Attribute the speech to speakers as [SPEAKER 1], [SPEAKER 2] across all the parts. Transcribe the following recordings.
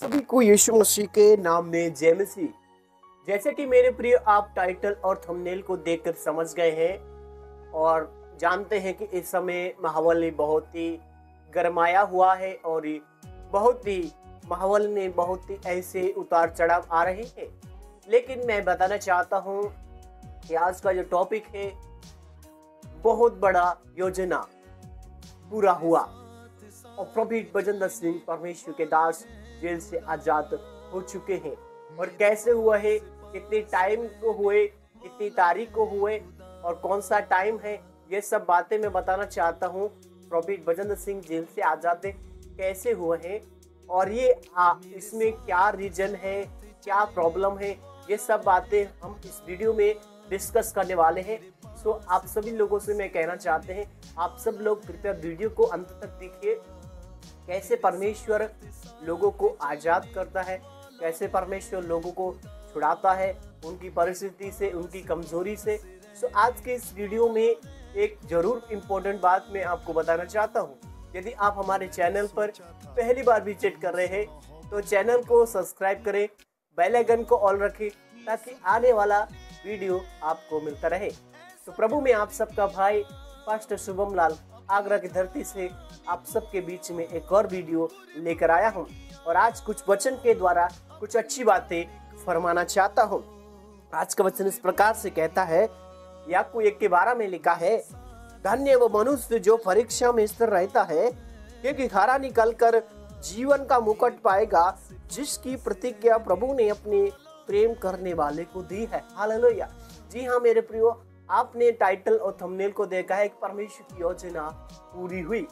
[SPEAKER 1] सभी को यीशु मसीह के नाम में जय मसीह। जैसे कि मेरे प्रिय आप टाइटल और थंबनेल को देखकर समझ गए हैं और जानते हैं कि इस समय माहौल बहुत ही गरमाया हुआ है और माहौल में बहुत ही ऐसे उतार चढ़ाव आ रहे हैं। लेकिन मैं बताना चाहता हूँ कि आज का जो टॉपिक है, बहुत बड़ा योजना पूरा हुआ और प्रोफेट बजेंद्र सिंह परमेश्वर के दास जेल से आजाद हो चुके हैं। और कैसे हुआ है, कितने टाइम को हुए, कितनी तारीख को हुए और कौन सा टाइम है, ये सब बातें मैं बताना चाहता हूँ। प्रोफेट बजेंद्र सिंह जेल से आजाद कैसे हुए हैं और ये इसमें क्या रीजन है, क्या प्रॉब्लम है, ये सब बातें हम इस वीडियो में डिस्कस करने वाले हैं। सो आप सभी लोगों से मैं कहना चाहते हैं, आप सब लोग कृपया वीडियो को अंत तक देखिए। कैसे परमेश्वर लोगों को आजाद करता है, कैसे परमेश्वर लोगों को छुड़ाता है उनकी परिस्थिति से, उनकी कमजोरी से। सो आज के इस वीडियो में एक जरूर इम्पोर्टेंट बात मैं आपको बताना चाहता हूँ। यदि आप हमारे चैनल पर पहली बार विजिट कर रहे हैं तो चैनल को सब्सक्राइब करें, बेल आइकन को ऑल रखें ताकि आने वाला वीडियो आपको मिलता रहे। तो प्रभु में आप सबका भाई पास्टर शुभम लाल आगरा की धरती से आप सबके बीच में एक और वीडियो लेकर आया हूं और आज कुछ वचन के द्वारा कुछ अच्छी बातें फरमाना चाहता हूं। आज का वचन इस प्रकार से कहता है, याकूब 1:12 में लिखा है, धन्य वो मनुष्य जो परीक्षा में स्थिर रहता है, क्योंकि खरा निकलकर जीवन का मुकुट पाएगा, जिसकी प्रतिज्ञा प्रभु ने अपने प्रेम करने वाले को दी है। हालेलुया। जी हाँ मेरे प्रियो, आपने टाइटल और थंबनेल को देखा है कि परमेश्वर की योजना पूरी हुई।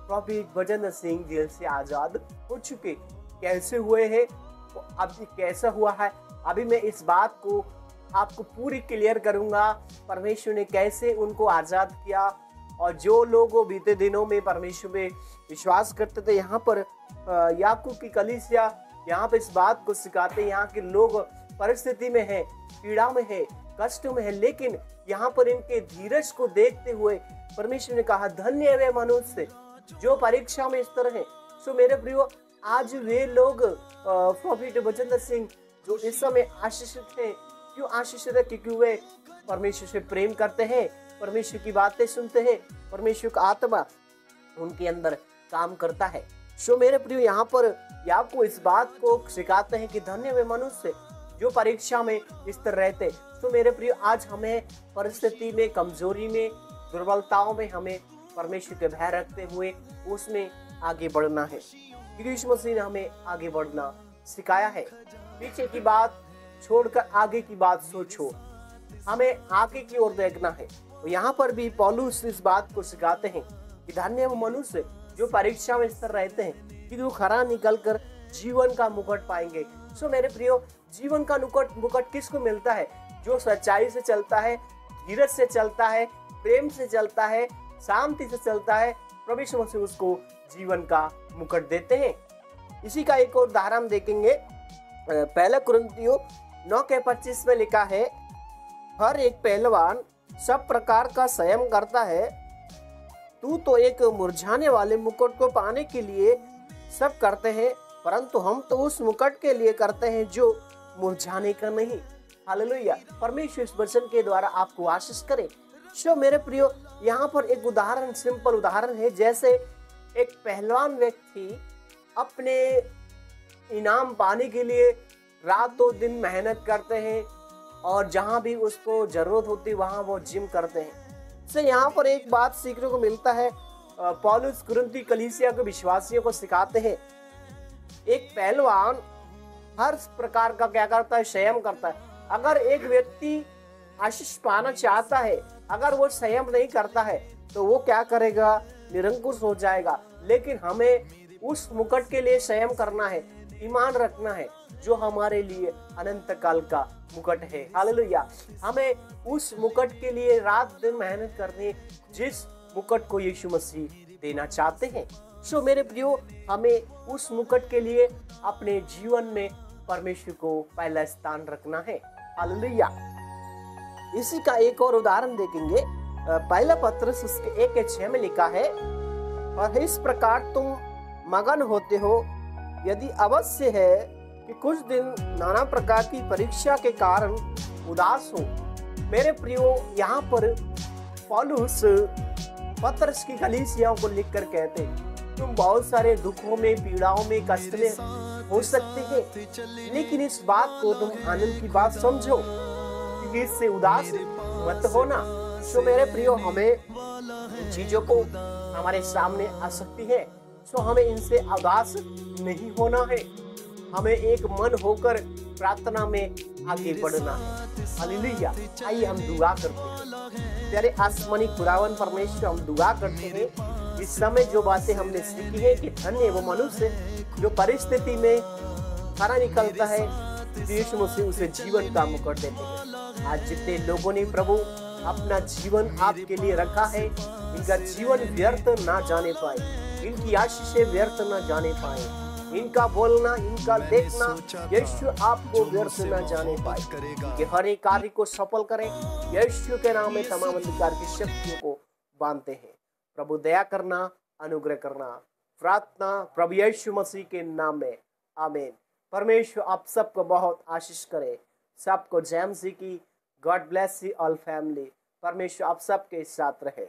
[SPEAKER 1] प्रोफेट बजेंद्र सिंह जेल से आजाद हो चुके। कैसे हुए हैं, तो अभी कैसा हुआ है, अभी मैं इस बात को आपको पूरी क्लियर करूंगा। परमेश्वर ने कैसे उनको आजाद किया और जो लोग बीते दिनों में परमेश्वर में विश्वास करते थे, यहाँ पर याकूब की कलीसिया यहाँ पे इस बात को सिखाते हैं। यहाँ के लोग परिस्थिति में है, पीड़ा में है, कष्ट में है, लेकिन यहाँ पर इनके धीरज को देखते हुए परमेश्वर ने कहा, धन्य वे मनुष्य जो परीक्षा में स्थिर है। सो मेरे प्रियो, आज वे लोग प्रोफेट बजेंद्र सिंह जो इस समय आशीषित है, क्यों आशीषित है? क्योंकि वे परमेश्वर से प्रेम करते हैं, परमेश्वर की बातें सुनते हैं, परमेश्वर का आत्मा उनके अंदर काम करता है। सो मेरे प्रियो, यहाँ पर याकूब इस बात को सिखाते हैं कि धन्य वे मनुष्य जो परीक्षा में स्थिर रहते। तो मेरे प्रियो, आज हमें परिस्थिति में, कमजोरी में, दुर्बलताओं में हमें परमेश्वर के भय रखते हुए उसमें आगे बढ़ना है, क्योंकि यीशु मसीह ने हमें आगे बढ़ना सिखाया है। पीछे की बात छोड़कर आगे की बात सोचो, हमें आगे की ओर देखना है। तो यहाँ पर भी पौलुस इस बात को सिखाते हैं कि धन्य वो मनुष्य जो परीक्षा में स्थिर रहते हैं, क्योंकि वो खरा निकलकर जीवन का मुकुट पाएंगे। सो मेरे प्रियो, जीवन का मुकुट किसको मिलता है? जो सच्चाई से चलता है, धीरज से चलता है, प्रेम से चलता है, शांति से चलता है, प्रभु यीशु मसीह उसको जीवन का मुकुट देते हैं। इसी का एक और उदाहरण देखेंगे। पहला कुरिन्थियों 9:25 में लिखा है, हर एक पहलवान सब प्रकार का संयम करता है, तू तो एक मुरझाने वाले मुकुट को पाने के लिए सब करते हैं, परंतु हम तो उस मुकुट के लिए करते हैं जो मुरझाने का नहीं। हालेलुया। परमेश्वर इस वचन के द्वारा आपको आशीष करे। सो मेरे प्रियो, यहाँ पर एक उदाहरण, सिंपल उदाहरण है। जैसे एक पहलवान व्यक्ति अपने इनाम पाने के लिए रातों दिन मेहनत करते हैं और जहाँ भी उसको जरूरत होती है वहाँ वो जिम करते हैं। सो यहाँ पर एक बात सीखने को मिलता है। पौलुस कुरिन्थी कलीसिया के विश्वासियों को सिखाते हैं, एक पहलवान हर प्रकार का क्या करता है? संयम करता है। अगर एक व्यक्ति आशीष पाना चाहता है, अगर वो संयम नहीं करता है तो वो क्या करेगा? निरंकुश हो जाएगा। लेकिन हमें उस मुकुट के लिए संयम करना है, ईमान रखना है, जो हमारे लिए अनंत काल का मुकुट है। हालेलुया। हमें उस मुकुट के लिए रात दिन मेहनत करनी है, जिस मुकुट को यीशु मसीह देना चाहते हैं। सो मेरे प्रियो, हमें उस मुकुट के लिए अपने जीवन में परमेश्वर को पहला स्थान रखना है। हालेलुया। इसी का एक और उदाहरण देखेंगे। पहला पत्रस उसके 1:6 में लिखा है, और इस प्रकार तुम मगन होते हो यदि अवश्य है कि कुछ दिन नाना प्रकार की परीक्षा के कारण उदास हो। मेरे प्रियो, यहाँ पर पौलुस पत्रस की कलीसियाओं को लिखकर कहते हैं, तुम बहुत सारे दुखों में, पीड़ाओं में, कष्ट में हो सकते हैं, लेकिन इस बात को तुम आनंद की बात समझो, क्योंकि इससे उदास मत होना। तो मेरे प्रियो, हमें चीजों को हमारे सामने आ सकती है, तो हमें इनसे उदास नहीं होना है। हमें एक मन होकर प्रार्थना में आगे बढ़ना है। हालेलुया। आइए हम दुआ करते हैं। प्यारे आसमानी खुदावन परमेश्वर, हम दुआ करते हैं इस समय जो बातें हमने सीखी है कि धन्य वो मनुष्य जो परिस्थिति में खरा निकलता है, यीशु मसीह उसे जीवन का मुकुट देते हैं। आज जितने लोगों ने प्रभु अपना जीवन आपके लिए रखा है, इनका जीवन व्यर्थ ना जाने पाए, इनकी आशीषें व्यर्थ ना जाने पाए, इनका बोलना, इनका देखना यीशु आपको व्यर्थ न जाने पाए, कि हर एक कार्य को सफल करें। यीशु के नाम में तमाम अंधकार की शक्तियों को बांधते हैं। प्रभु दया करना, अनुग्रह करना, प्रार्थना प्रभु यीशु मसीह के नाम में, आमीन। परमेश्वर आप सबको बहुत आशीष करे। सबको जय मसीह की। God bless you all family. परमेश्वर आप सबके साथ रहे।